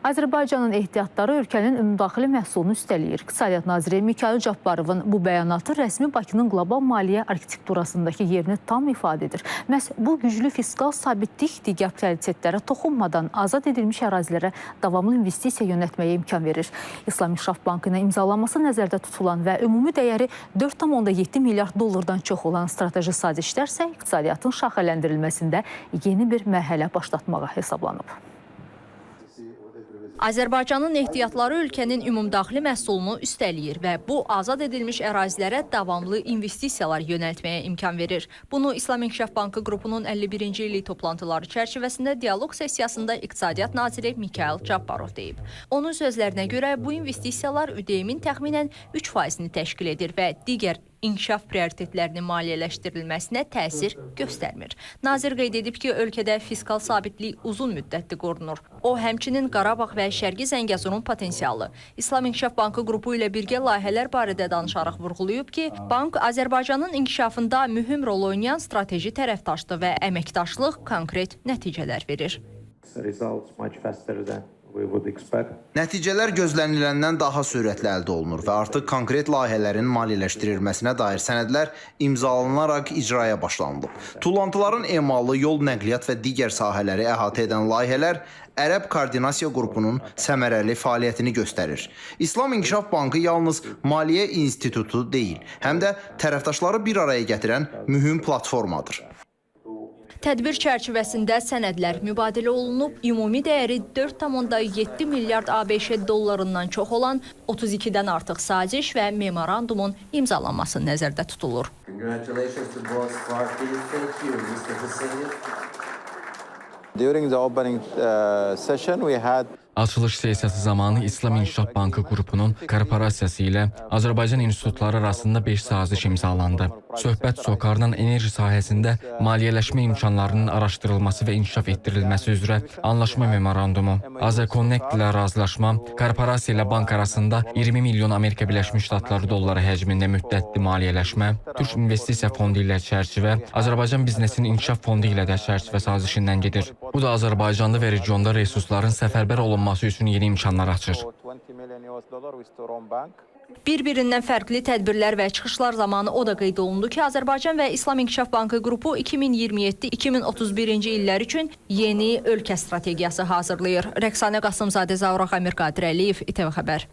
Azərbaycanın ehtiyatları ölkənin ümumdaxili məhsulunu üstələyir. İqtisadiyyat naziri Mikayıl Cabbarovun bu bəyanatı rəsmi Bakının qlobal maliyyə arxitekturasındakı yerini tam ifadə edir. Məhz bu güclü fiskal sabitlik digər prioritetlərə toxunmadan azad edilmiş ərazilərə davamlı investisiya yönətməyə imkan verir. İslam İnkişaf Bankı ilə imzalanması nəzərdə tutulan və ümumi dəyəri 4,7 milyard dollardan çox olan strateji sazişlər isə iqtisadiyyatın şaxələndirilməsində yeni bir mərhələ başlatmağa hesablanıb. Azərbaycanın ehtiyatları ölkənin ümumdaxili məhsulunu üstələyir və bu azad edilmiş ərazilərə davamlı investisiyalar yönəltməyə imkan verir. Bunu İslam İnkişaf Bankı qrupunun 51-ci illik toplantıları çərçivəsində dialoq sessiyasında İqtisadiyyat naziri Mikayıl Cabbarov deyib. Onun sözlərinə görə bu investisiyalar ÜDM-in təxminən 3%-ni təşkil edir və digər inkişaf prioritetlərinin maliyyələşdirilməsinə təsir göstərmir. Nazir qeyd edib ki, ölkədə fiskal sabitlik uzun müddətli qorunur. O, həmçinin Qarabağ və Şərqi Zəngəzurun potensialı, İslam İnkişaf Bankı qrupu ilə birgə layihələr barədə danışaraq vurğulayıb ki, bank Azərbaycanın inkişafında mühüm rol oynayan strateji tərəfdaşdır və əməkdaşlıq konkret nəticələr verir. Nəticələr gözləniləndən daha sürətli əldə olunur və artıq konkret layihələrin maliyyələşdirilməsinə dair sənədlər imzalanaraq icraya başlanılıb. Tullantıların emalı, yol nəqliyyat və digər sahələri əhatə edən layihələr Ərəb Koordinasiya Qrupunun səmərəli fəaliyyətini göstərir. İslam İnkişaf Bankı yalnız maliyyə institutu deyil, həm də tərəfdaşları bir araya gətirən mühüm platformadır. Tədbir çərçivəsində sənədlər mübadilə olunub, ümumi dəyəri 4,7 milyard ABŞ dollarından çox olan 32-dən artıq saziş və memorandumun imzalanması nəzərdə tutulur. During the opening session we had Açılış sessiyası zamanı İslam İnkişaf Bankı qrupunun korporasiyası ilə Azərbaycan institutları arasında 5 saziş imzalandı. Söhbət SOCAR-dan enerji sahəsində maliyyələşmə imkanlarının araşdırılması və inkişaf etdirilməsi üzrə anlaşma memorandumu, Azərconnect ilə razılaşma, korporasiya ilə bank arasında 20 milyon Amerika Birləşmiş Ştatları dolları həcmində müddətli maliyyələşmə, Türk İnvestisiya Fondu ilə çərçivə, Azərbaycan Biznesinin İnkişaf Fondu ilə də çərçivə sazişindən gedir. Bu da Azərbaycanda və regionda resursların səfərbər olunması üçün yeni imkanlar açır. Bir-birindən fərqli tədbirlər və çıxışlar zamanı o da qeyd olundu ki, Azərbaycan və İslam İnkişaf Bankı qrupu 2027-2031-ci illər üçün yeni ölkə strategiyası hazırlayır. Rəqsanə Qasımzadə, Zaur Ağamir, Qadir Əliyev, İTV Xəbər.